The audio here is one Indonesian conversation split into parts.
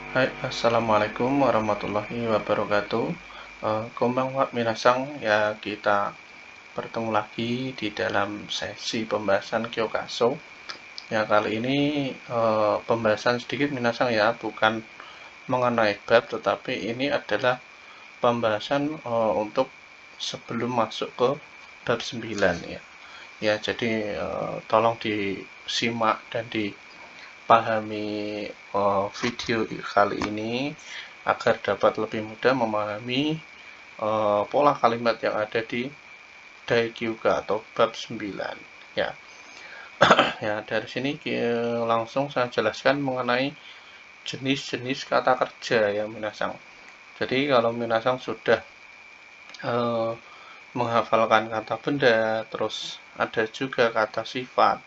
Hai, assalamualaikum warahmatullahi wabarakatuh. Konbanwa minasang, ya kita bertemu lagi di dalam sesi pembahasan Kyokaso. Ya kali ini pembahasan sedikit minasang ya, bukan mengenai bab, tetapi ini adalah pembahasan untuk sebelum masuk ke bab 9 ya. Ya jadi tolong disimak dan dipahami video kali ini agar dapat lebih mudah memahami pola kalimat yang ada di Daikyuga atau bab 9 ya. Ya, dari sini langsung saya jelaskan mengenai jenis-jenis kata kerja ya minasang. Jadi kalau minasang sudah eh, menghafalkan kata benda, terus ada juga kata sifat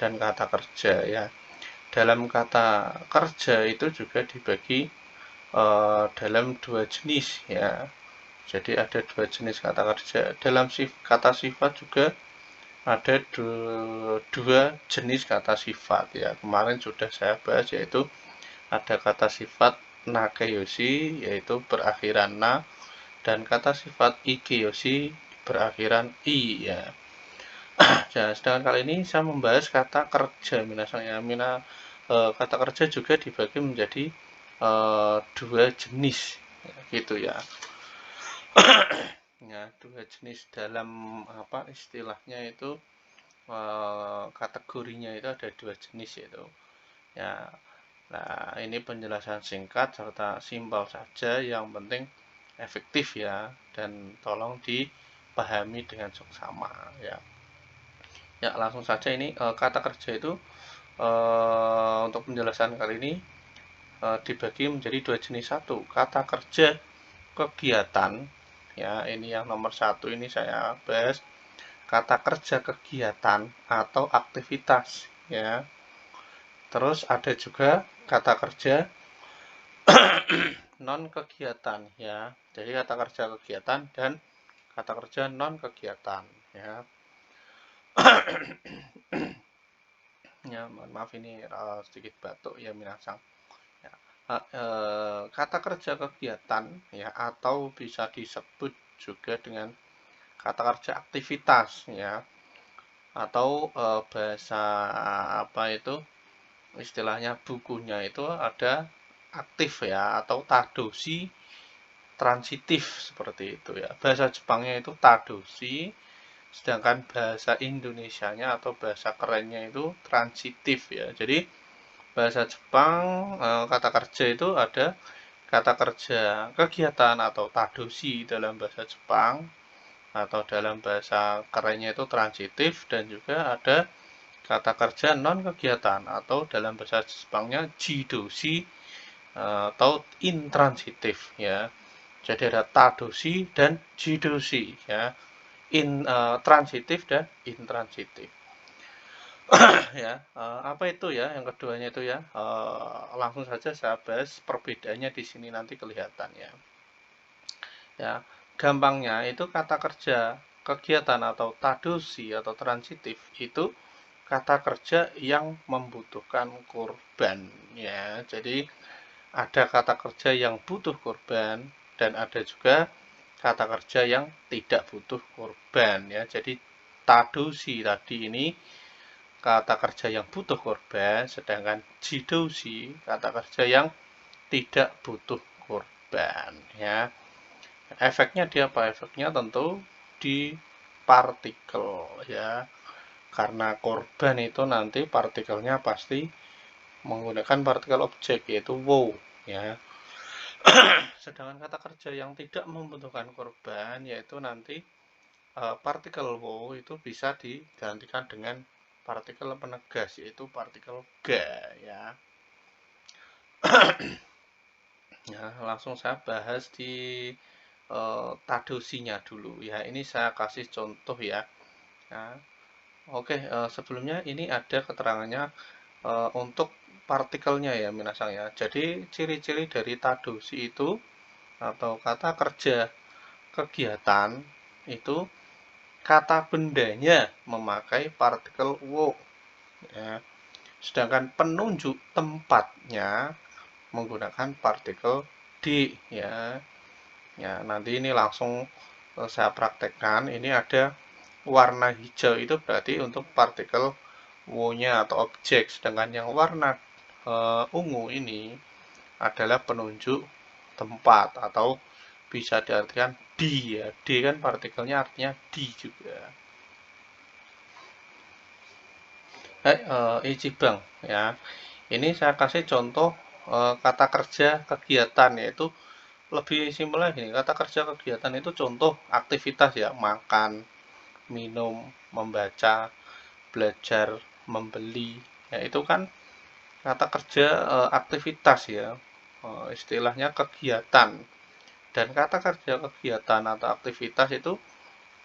dan kata kerja ya. Dalam kata kerja itu juga dibagi dalam dua jenis ya. Jadi ada dua jenis kata kerja. Dalam kata sifat juga ada dua jenis kata sifat ya. Kemarin sudah saya bahas, yaitu ada kata sifat nakayoshi yaitu berakhiran na, dan kata sifat ikeyoshi berakhiran i ya. Nah, sedangkan kali ini saya membahas kata kerja minasanya. Kata kerja juga dibagi menjadi dua jenis ya, gitu ya. Ya, dua jenis dalam apa istilahnya itu, kategorinya itu ada dua jenis yaitu ya. Nah, ini penjelasan singkat serta simpel saja, yang penting efektif ya, dan tolong dipahami dengan seksama ya. Ya, langsung saja ini kata kerja itu untuk penjelasan kali ini dibagi menjadi dua jenis. Satu, kata kerja kegiatan ya, ini yang nomor satu ini saya bahas kata kerja kegiatan atau aktivitas ya. Terus ada juga kata kerja non kegiatan ya. Jadi kata kerja kegiatan dan kata kerja non kegiatan ya. Ya, mohon maaf ini sedikit batuk ya minasang. Ya. Kata kerja kegiatan ya, atau bisa disebut juga dengan kata kerja aktivitas ya, atau bahasa apa itu istilahnya bukunya itu ada aktif ya, atau tadoshi transitif seperti itu ya. Bahasa Jepangnya itu tadoshi, sedangkan bahasa Indonesianya atau bahasa kerennya itu transitif ya. Jadi bahasa Jepang kata kerja itu ada kata kerja kegiatan atau tadoshi dalam bahasa Jepang, atau dalam bahasa kerennya itu transitif, dan juga ada kata kerja non kegiatan atau dalam bahasa Jepangnya jidoshi atau intransitif ya. Jadi ada tadoshi dan jidoshi ya, transitif dan intransitif. Ya, apa itu ya yang keduanya itu ya? Langsung saja saya bahas perbedaannya di sini, nanti kelihatan ya. Ya, gampangnya itu kata kerja kegiatan atau tadoshi atau transitif itu kata kerja yang membutuhkan korban ya. Jadi ada kata kerja yang butuh korban dan ada juga kata kerja yang tidak butuh korban ya. Jadi tadoshi tadi ini kata kerja yang butuh korban, sedangkan jidoshi kata kerja yang tidak butuh korban ya. Efeknya di apa? Efeknya tentu di partikel ya. Karena korban itu nanti partikelnya pasti menggunakan partikel objek, yaitu wow ya. Sedangkan kata kerja yang tidak membutuhkan korban, yaitu nanti partikel wow itu bisa digantikan dengan partikel penegas, yaitu partikel ga ya. Ya, langsung saya bahas di tadosinya dulu ya. Ini saya kasih contoh ya. Nah, oke, sebelumnya ini ada keterangannya untuk partikelnya ya minasang ya. Jadi ciri-ciri dari tadoshi itu atau kata kerja kegiatan itu, kata bendanya memakai partikel wo ya. Sedangkan penunjuk tempatnya menggunakan partikel D ya. Ya, nanti ini langsung saya praktekkan. Ini ada warna hijau itu berarti untuk partikel W-nya atau objek, sedangkan yang warna ungu ini adalah penunjuk tempat atau bisa diartikan D ya. D kan partikelnya artinya D juga. Ichibang ya. Ini saya kasih contoh kata kerja kegiatan, yaitu lebih simpel lagi nih. Kata kerja kegiatan itu contoh aktivitas ya, makan, minum, membaca, belajar, membeli. Ya itu kan kata kerja aktivitas ya. Istilahnya kegiatan. Dan kata kerja kegiatan atau aktivitas itu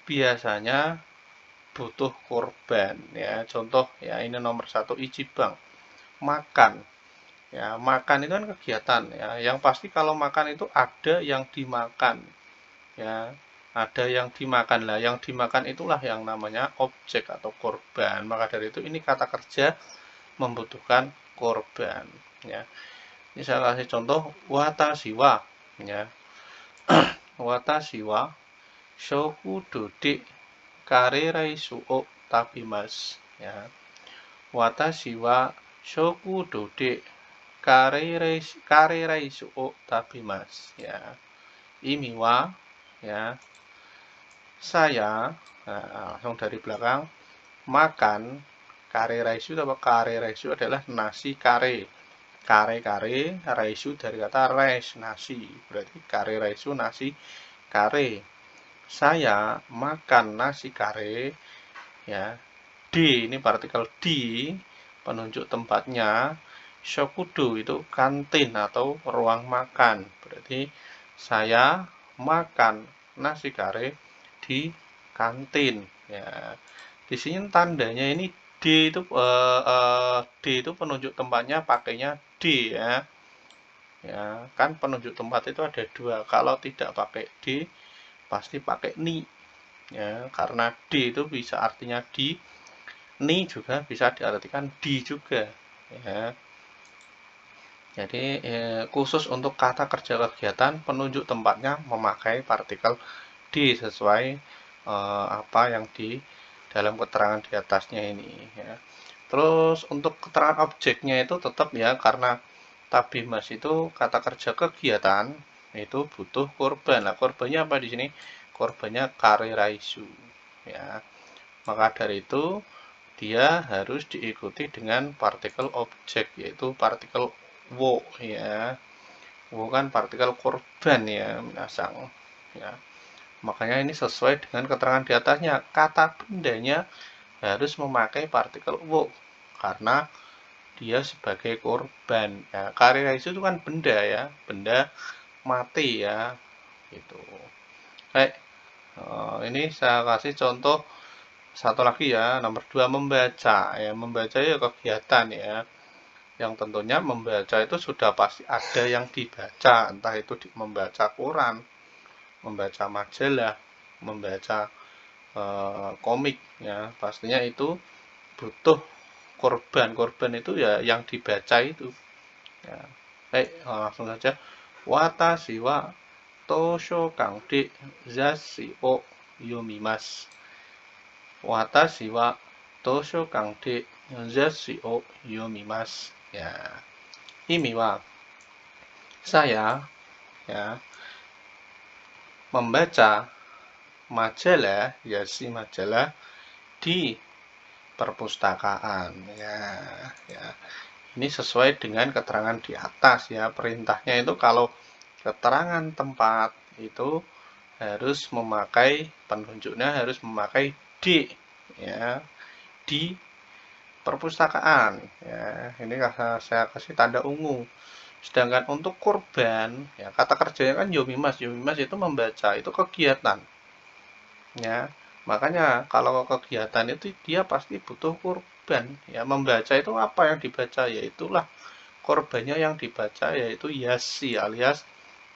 biasanya butuh korban ya. Contoh ya, ini nomor 1 Ichibang, makan. Ya, makan itu kan kegiatan ya. Yang pasti kalau makan itu ada yang dimakan. Ya, ada yang dimakan lah. Yang dimakan itulah yang namanya objek atau korban. Maka dari itu ini kata kerja membutuhkan korban ya. Ini saya kasih contoh watashiwa ya. Watashiwa shoku dode kareraisu o tabimasu ya. Watashiwa shoku dode kareraisu o tabimasu ya. Ini wa ya, saya langsung dari belakang makan kare raisu. Apa kare raisu? Adalah nasi kare. Kare raisu dari kata res, nasi. Berarti kare raisu, nasi kare. Saya makan nasi kare ya. D ini partikel D, penunjuk tempatnya. Shokudo itu kantin atau ruang makan. Berarti saya makan nasi kare di kantin ya. Di sini tandanya ini D itu penunjuk tempatnya pakainya D ya. Ya, kan penunjuk tempat itu ada dua. Kalau tidak pakai D pasti pakai ni. Ya, karena D itu bisa artinya di, ni juga bisa diartikan di juga ya. Jadi khusus untuk kata kerja kegiatan, penunjuk tempatnya memakai partikel D sesuai apa yang di dalam keterangan di atasnya ini ya. Terus untuk keterangan objeknya itu tetap ya, karena tabimas itu kata kerja kegiatan, itu butuh korban. Nah, korbannya apa di sini? Korbannya kare raisu ya. Maka dari itu dia harus diikuti dengan partikel objek, yaitu partikel wo ya. Wo kan partikel korban ya, minasang ya. Makanya ini sesuai dengan keterangan di atasnya. Kata bendanya harus memakai partikel wo karena dia sebagai korban. Ya, kare raisu itu kan benda ya, benda mati ya. Gitu. Ini saya kasih contoh satu lagi ya, nomor 2 membaca ya. Membaca ya kegiatan ya. Yang tentunya membaca itu sudah pasti ada yang dibaca, entah itu membaca koran, membaca majalah, membaca komik ya. Pastinya itu butuh korban. Korban itu ya yang dibaca itu ya. Langsung saja. Watashi wa toshokan de zashi o yomimasu. Watashi wa toshokan de zashi o yomimasu ya. Ini wa saya ya membaca majalah ya, si majalah di perpustakaan ya. Ini sesuai dengan keterangan di atas ya. Perintahnya itu kalau keterangan tempat itu harus memakai, penunjuknya harus memakai D ya, di perpustakaan ya. Ini saya kasih tanda ungu. Sedangkan untuk korban ya, kata kerjanya kan yomimas. Yomimas itu membaca, itu kegiatan ya. Makanya kalau kegiatan itu dia pasti butuh korban ya. Membaca itu apa yang dibaca? Yaitulah korbannya yang dibaca, yaitu yasi alias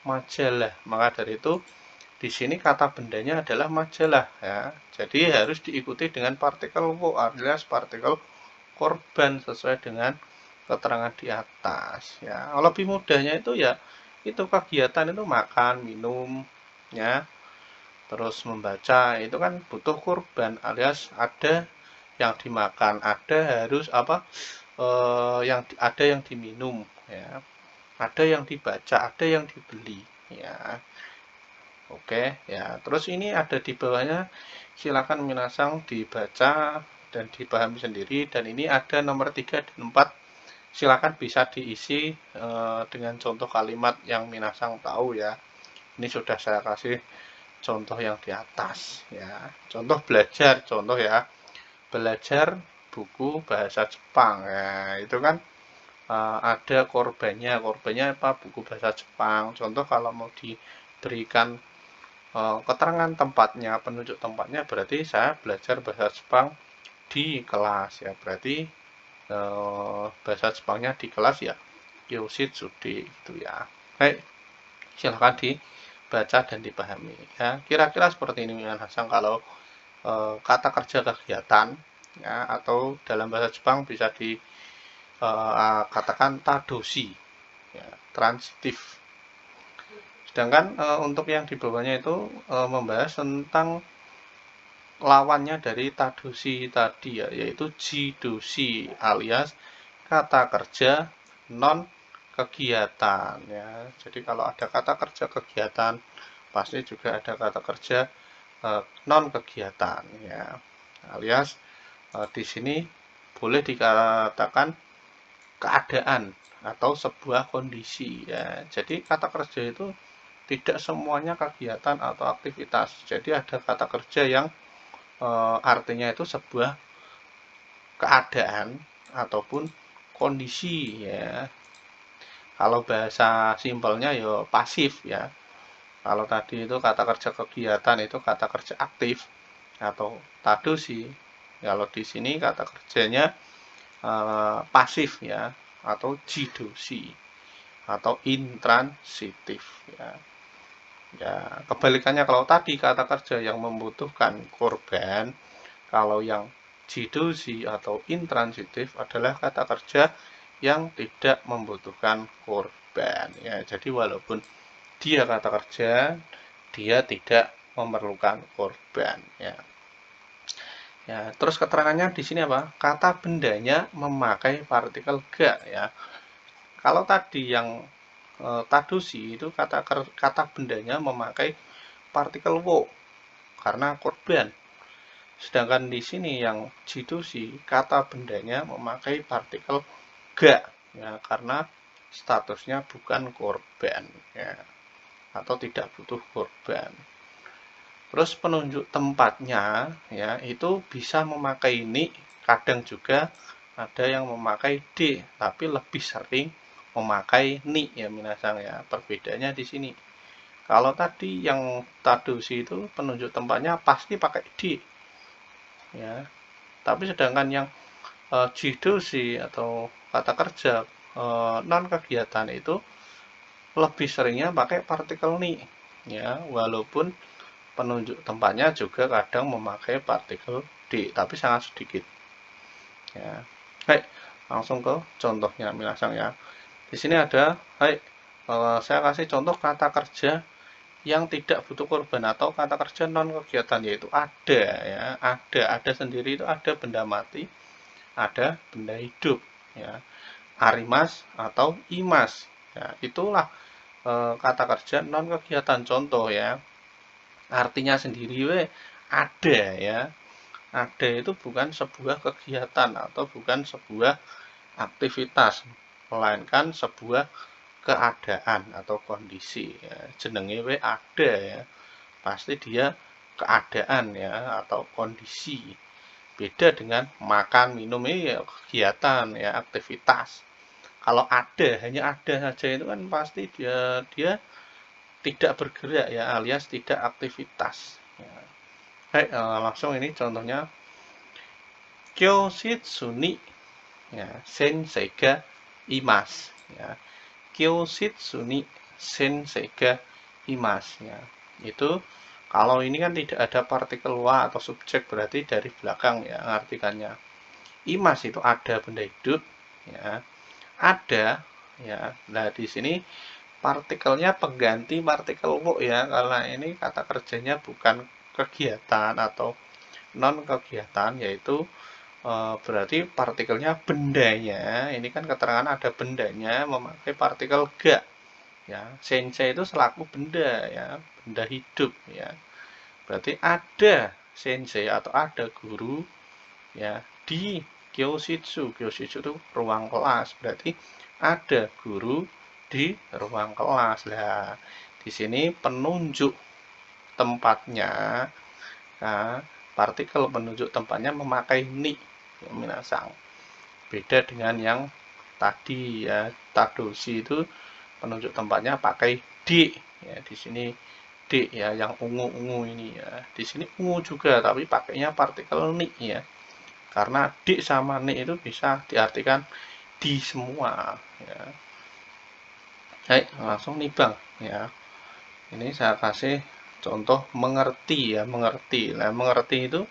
majalah. Maka dari itu di sini kata bendanya adalah majalah ya. Jadi harus diikuti dengan partikel wo alias partikel korban sesuai dengan keterangan di atas ya. Lebih mudahnya itu ya itu kegiatan itu makan, minum ya, terus membaca itu kan butuh korban alias ada yang dimakan, ada harus apa yang ada yang diminum ya, ada yang dibaca, ada yang dibeli ya. Oke ya, terus ini ada di bawahnya, silakan minasang dibaca dan dipahami sendiri, dan ini ada nomor 3 dan 4, silakan bisa diisi dengan contoh kalimat yang minasang tahu ya. Ini sudah saya kasih contoh yang di atas ya. Contoh belajar, contoh ya, belajar buku bahasa Jepang ya, itu kan ada korbannya apa, buku bahasa Jepang. Contoh kalau mau diberikan keterangan tempatnya, penunjuk tempatnya, berarti saya belajar bahasa Jepang di kelas ya, berarti bahasa Jepangnya di kelas ya Yoshitsude gitu ya. Baik, silahkan dibaca dan dipahami ya. Kira-kira seperti ini Hasan kalau kata kerja kegiatan ya, atau dalam bahasa Jepang bisa dikatakan tadoshi ya, transitif. Sedangkan untuk yang di bawahnya itu membahas tentang lawannya dari tadoshi tadi ya, yaitu jidoshi alias kata kerja non kegiatan ya. Jadi kalau ada kata kerja kegiatan, pasti juga ada kata kerja non kegiatan ya. Alias di sini boleh dikatakan keadaan atau sebuah kondisi ya. Jadi kata kerja itu tidak semuanya kegiatan atau aktivitas. Jadi ada kata kerja yang artinya itu sebuah keadaan ataupun kondisi ya. Kalau bahasa simpelnya ya pasif ya. Kalau tadi itu kata kerja kegiatan itu kata kerja aktif atau tadoshi. Kalau di sini kata kerjanya pasif ya, atau jidoshi atau intransitif ya. Ya, kebalikannya kalau tadi kata kerja yang membutuhkan korban, kalau yang jidoshi atau intransitif adalah kata kerja yang tidak membutuhkan korban. Ya, jadi walaupun dia kata kerja, dia tidak memerlukan korban. Ya. Ya, terus keterangannya di sini apa? Kata bendanya memakai partikel ga ya. Kalau tadi yang tadoshi itu kata bendanya memakai partikel wo karena korban. Sedangkan di sini yang jidoshi kata bendanya memakai partikel ga ya, karena statusnya bukan korban ya, atau tidak butuh korban. Terus penunjuk tempatnya ya itu bisa memakai ni, kadang juga ada yang memakai d, tapi lebih sering memakai ni ya minasang ya. Perbedaannya di sini. Kalau tadi yang tadoshi itu penunjuk tempatnya pasti pakai d ya. Tapi sedangkan yang jidoshi atau kata kerja non kegiatan itu lebih seringnya pakai partikel ni ya, walaupun penunjuk tempatnya juga kadang memakai partikel d, tapi sangat sedikit ya. Baik, langsung ke contohnya minasang ya. Di sini ada, saya kasih contoh kata kerja yang tidak butuh korban atau kata kerja non kegiatan, yaitu ada ya, ada sendiri itu ada benda mati, ada benda hidup ya, arimas atau imas ya, itulah kata kerja non kegiatan. Contoh ya, artinya sendiri ada ya, ada itu bukan sebuah kegiatan atau bukan sebuah aktivitas, melainkan sebuah keadaan atau kondisi ya. Jenenge ada ya, pasti dia keadaan ya atau kondisi. Beda dengan makan minum ini ya kegiatan ya, aktivitas. Kalau ada, hanya ada saja itu kan pasti dia tidak bergerak ya, alias tidak aktivitas ya. Baik, langsung ini contohnya Kyoshitsu ni ya, sensei ga imasu ya. Kyoshitsu ni sensei ga imasu ya. Itu kalau ini kan tidak ada partikel wa atau subjek, berarti dari belakang ya artikannya. Imas itu ada benda hidup ya. ada ya. Nah, di sini partikelnya pengganti partikel wo ya, karena ini kata kerjanya bukan kegiatan atau non kegiatan, yaitu berarti partikelnya bendanya. Ini kan keterangan ada bendanya memakai partikel ga ya. Sensei itu selaku benda ya, benda hidup ya. Berarti ada sensei atau ada guru ya di Kyoshitsu. Kyoshitsu itu ruang kelas, berarti ada guru di ruang kelas. Lah, di sini penunjuk tempatnya, nah, partikel penunjuk tempatnya memakai ni ya, minasang. Beda dengan yang tadi ya, tadoshi itu penunjuk tempatnya pakai d ya. Di sini d ya, yang ungu-ungu ini ya. Di sini ungu juga tapi pakainya partikel ni ya. Karena d sama ni itu bisa diartikan di semua ya. Baik, langsung nih Bang ya. Ini saya kasih contoh mengerti ya, mengerti. Nah, mengerti itu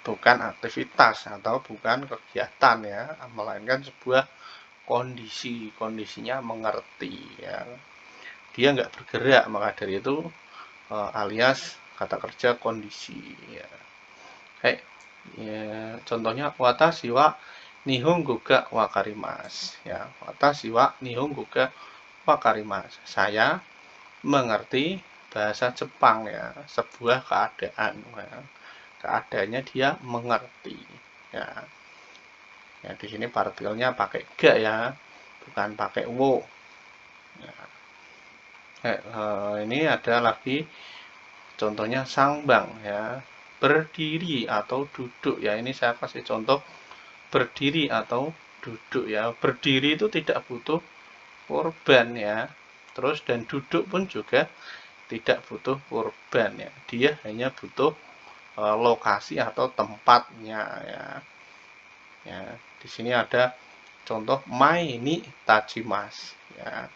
bukan aktivitas atau bukan kegiatan ya, melainkan sebuah kondisi. Kondisinya mengerti ya. Dia nggak bergerak, maka dari itu alias kata kerja kondisi ya. Baik, ya, contohnya watashi wa nihongo ga wakarimasu ya. Watashi wa nihongo ga wakarimasu. Saya mengerti bahasa Jepang ya, sebuah keadaan ya. Keadaannya dia mengerti ya. Ya, di sini partikelnya pakai ga ya, bukan pakai wo ya. Ini ada lagi contohnya sangbang ya, berdiri atau duduk ya. Ini saya kasih contoh berdiri atau duduk ya. Berdiri itu tidak butuh korban ya, terus dan duduk pun juga tidak butuh korban ya. Dia hanya butuh lokasi atau tempatnya ya. Ya, di sini ada contoh mai ni tachimasu ya.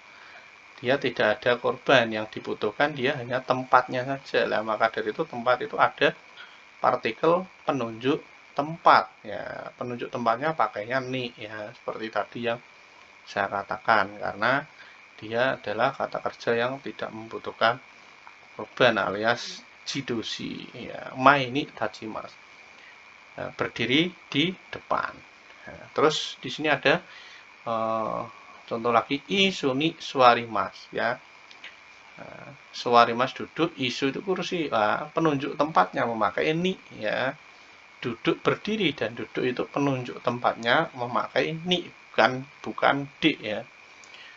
Dia tidak ada korban, yang dibutuhkan dia hanya tempatnya saja. Lah, maka dari itu tempat itu ada partikel penunjuk tempat ya. Penunjuk tempatnya pakainya ni ya, seperti tadi yang saya katakan, karena dia adalah kata kerja yang tidak membutuhkan korban alias jidoshi ya. Mai ni tachimasu. Nah, berdiri di depan. Nah, terus di sini ada contoh lagi isu ni suarimasu ya. Nah, suarimasu duduk, isu itu kursi. Nah, penunjuk tempatnya memakai ni ya. Duduk berdiri dan duduk itu penunjuk tempatnya memakai ni, bukan d ya.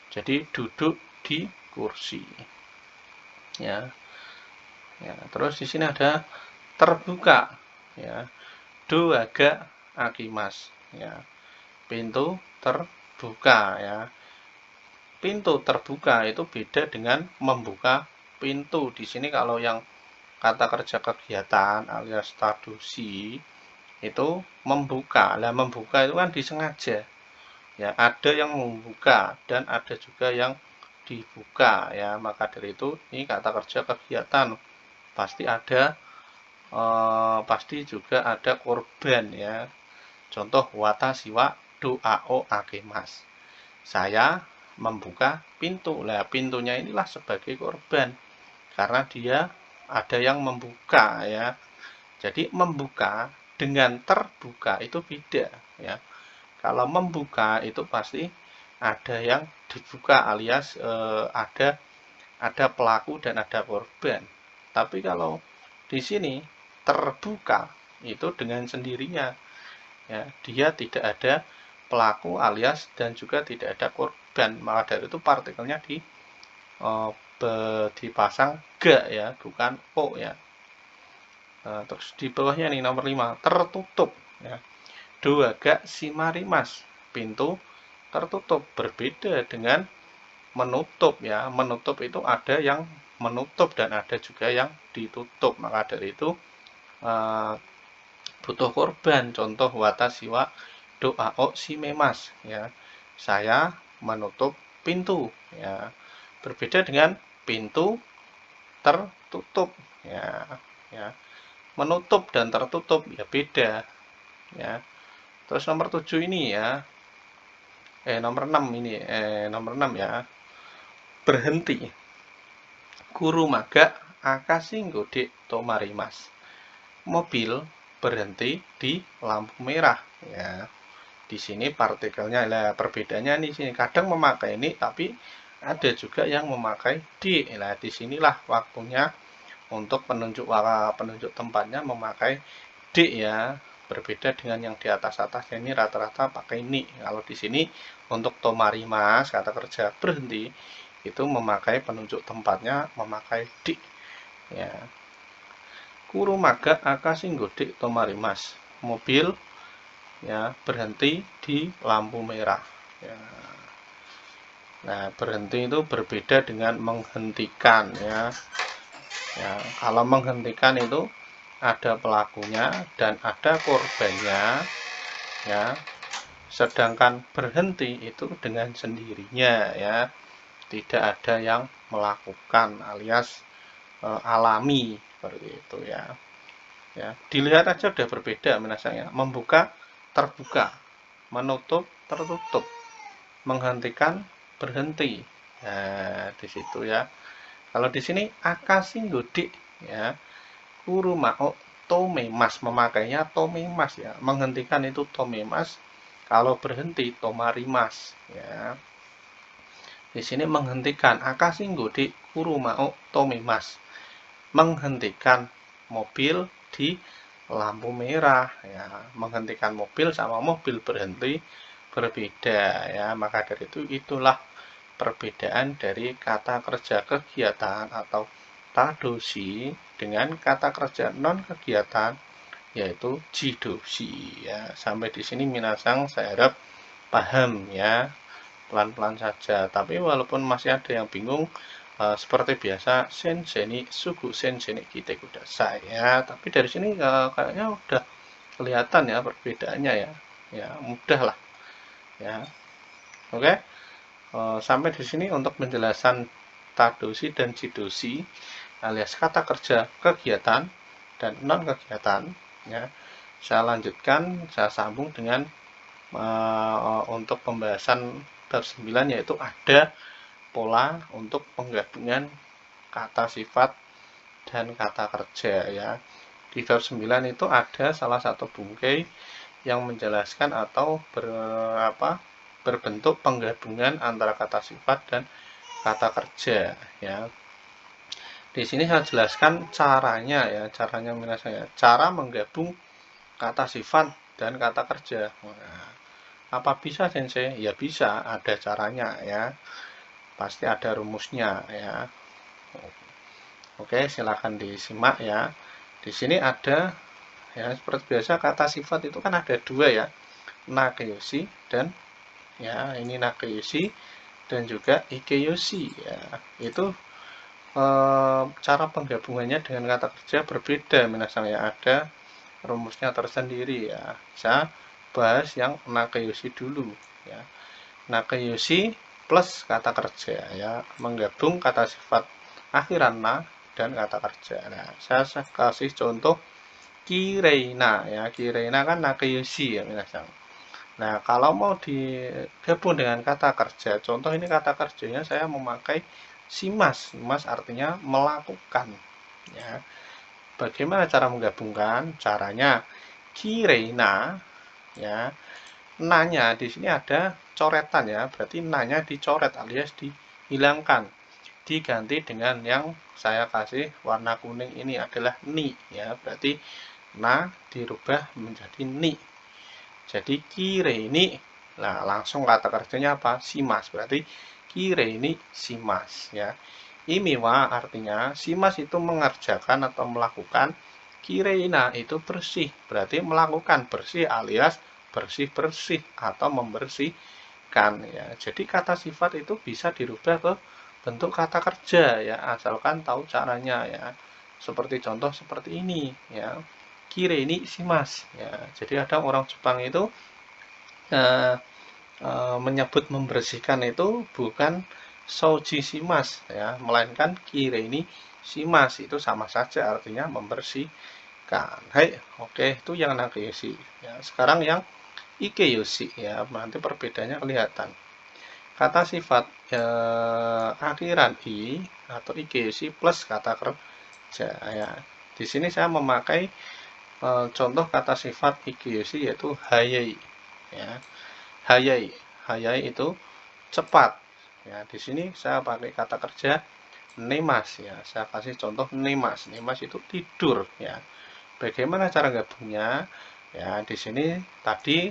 Jadi duduk di kursi ya. Ya, terus di sini ada terbuka ya. Doaga akimas ya. Pintu terbuka ya. Pintu terbuka itu beda dengan membuka pintu. Di sini kalau yang kata kerja kegiatan alias tadoshi itu membuka. Lah, membuka itu kan disengaja. Ya, ada yang membuka dan ada juga yang dibuka ya. Maka dari itu ini kata kerja kegiatan. Pasti juga ada korban ya. Contoh watashi wa doao akemas. Saya membuka pintu. Lah, pintunya inilah sebagai korban karena dia ada yang membuka ya. Jadi membuka dengan terbuka itu beda ya. Kalau membuka itu pasti ada yang dibuka alias ada pelaku dan ada korban. Tapi kalau di sini terbuka itu dengan sendirinya ya, dia tidak ada pelaku alias dan juga tidak ada korban. Maka dari itu partikelnya dipasang ga ya, bukan o ya. Nah, terus di bawahnya nih nomor 5 tertutup ya. Doaga shimarimasu, pintu tertutup, berbeda dengan menutup ya. Menutup itu ada yang menutup dan ada juga yang ditutup. Maka dari itu butuh korban. Contoh watashi wa doao shimemasu ya. Saya menutup pintu ya. Berbeda dengan pintu tertutup ya. Ya. Menutup dan tertutup ya beda ya. Terus nomor 7 ini ya. nomor 6 ini, nomor 6 ya. Berhenti. Kurumaga akasinggo de tomarimas. Mobil berhenti di lampu merah ya. Di sini partikelnya, lah perbedaannya nih sini kadang memakai ini, tapi ada juga yang memakai di. Nah, disinilah waktunya untuk penunjuk tempatnya memakai D ya. Berbeda dengan yang di atas ini rata-rata pakai ni. Kalau di sini untuk tomarimas, kata kerja berhenti, itu memakai penunjuk tempatnya memakai D ya. Kurumaga akasinggo de tomarimas. Mobil ya berhenti di lampu merah ya. Nah, berhenti itu berbeda dengan menghentikan ya. Ya, kalau menghentikan itu ada pelakunya dan ada korbannya ya. Sedangkan berhenti itu dengan sendirinya ya. Tidak ada yang melakukan alias alami seperti itu ya. Ya, dilihat aja udah berbeda menasanya. Membuka, terbuka, menutup, tertutup, menghentikan, berhenti. Nah, di situ ya. Kalau di sini akasinggo de ya. Kurumao tomemas, memakainya tomemas ya. Menghentikan itu tomemas, kalau berhenti tomarimas ya. Di sini menghentikan akasinggo de kurumao tomemas. Menghentikan mobil di lampu merah ya. Menghentikan mobil sama mobil berhenti berbeda ya. Maka dari itu itulah perbedaan dari kata kerja kegiatan atau tadoshi dengan kata kerja non kegiatan yaitu jidoshi ya. Sampai di sini minasang saya harap paham ya. Pelan-pelan saja. Tapi walaupun masih ada yang bingung, seperti biasa sensei suku sensei kita kudasai ya. Tapi dari sini kayaknya udah kelihatan ya perbedaannya ya. Ya, mudah lah ya. Oke. Sampai di sini untuk penjelasan tadoshi dan jidoshi alias kata kerja kegiatan dan non kegiatan ya. Saya lanjutkan, saya sambung dengan untuk pembahasan bab 9 yaitu ada pola untuk penggabungan kata sifat dan kata kerja ya. Di bab 9 itu ada salah satu bungkai yang menjelaskan atau berbentuk penggabungan antara kata sifat dan kata kerja ya. Di sini saya jelaskan caranya ya, caranya saya. Cara menggabung kata sifat dan kata kerja. Nah, apa bisa sensei? Ya bisa, ada caranya ya. Pasti ada rumusnya ya. Oke, silakan disimak ya. Di sini ada ya seperti biasa kata sifat itu kan ada dua ya. Nakayoshi dan ya ini nakayoshi dan juga ikeyoshi ya. Itu cara penggabungannya dengan kata kerja berbeda minasang ya, ada rumusnya tersendiri ya. Saya bahas yang nakayoshi dulu ya. Nakayoshi plus kata kerja ya, menggabung kata sifat akhiran na dan kata kerja. Nah, saya kasih contoh kireina ya. Kireina kan nakayoshi ya minasang. Nah, kalau mau digabung dengan kata kerja, contoh ini kata kerjanya saya memakai simas. Simas artinya melakukan. Ya. Bagaimana cara menggabungkan? Caranya kireina ya. Nanya di sini ada coretan ya, berarti nanya dicoret alias dihilangkan. Diganti dengan yang saya kasih warna kuning ini adalah ni ya, berarti na dirubah menjadi ni. Jadi kire ini, nah langsung kata kerjanya apa? Simas, berarti kire ini simas ya. Imiwa artinya simas itu mengerjakan atau melakukan, kireina itu bersih, berarti melakukan bersih alias bersih-bersih atau membersihkan ya. Jadi kata sifat itu bisa dirubah ke bentuk kata kerja ya, asalkan tahu caranya ya. Seperti contoh seperti ini ya. Kire ini simas ya. Jadi ada orang Jepang itu menyebut membersihkan itu bukan souji shimas ya, melainkan kire ini shimas, itu sama saja artinya membersihkan. Hai, oke, itu yang nakayoshi ya. Sekarang yang ikeyoshi ya, nanti perbedaannya kelihatan. Kata sifat akhiran i atau ikeyoshi plus kata kerja ya. Di sini saya memakai contoh kata sifat ikeyoshi yaitu hayai ya. Hayai, hayai itu cepat ya. Di sini saya pakai kata kerja nemas ya. Saya kasih contoh nemas. Nemas itu tidur ya. Bagaimana cara gabungnya? Ya, di sini tadi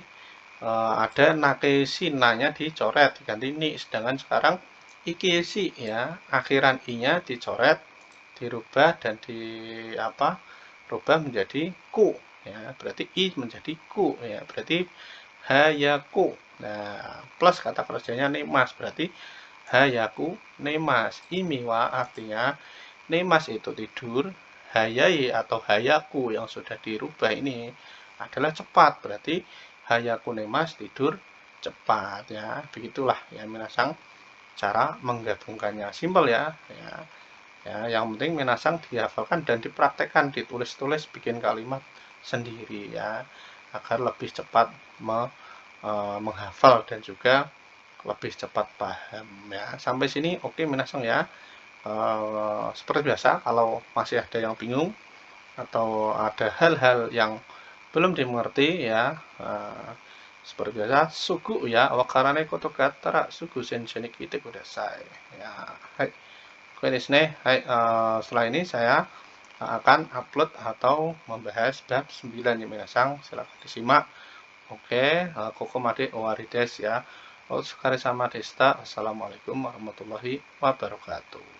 ada nake sinanya dicoret diganti ni, sedangkan sekarang ikishi ya, akhiran i-nya dicoret, dirubah dan rubah menjadi ku ya. Berarti i menjadi ku ya. Berarti hayaku. Nah, plus kata kerjanya nemas berarti hayaku nemas. Imiwa artinya nemas itu tidur, hayai atau hayaku yang sudah dirubah ini adalah cepat. Berarti hayaku nemas tidur cepat ya. Begitulah ya minasang cara menggabungkannya. Simpel ya. Ya, yang penting minasang dihafalkan dan dipraktekkan, ditulis-tulis, bikin kalimat sendiri ya agar lebih cepat menghafal dan juga lebih cepat paham ya. Sampai sini oke minasang ya. Seperti biasa, kalau masih ada yang bingung atau ada hal-hal yang belum dimengerti ya, seperti biasa suku ya wakarane koto katara suku sensei kite kudasai ya. Hai, oke di sini hai, setelah ini saya akan upload atau membahas bab 9 ya minasang, silakan disimak. Oke, kokomade owari desu ya. Otsukare sama deshita. Assalamualaikum warahmatullahi wabarakatuh.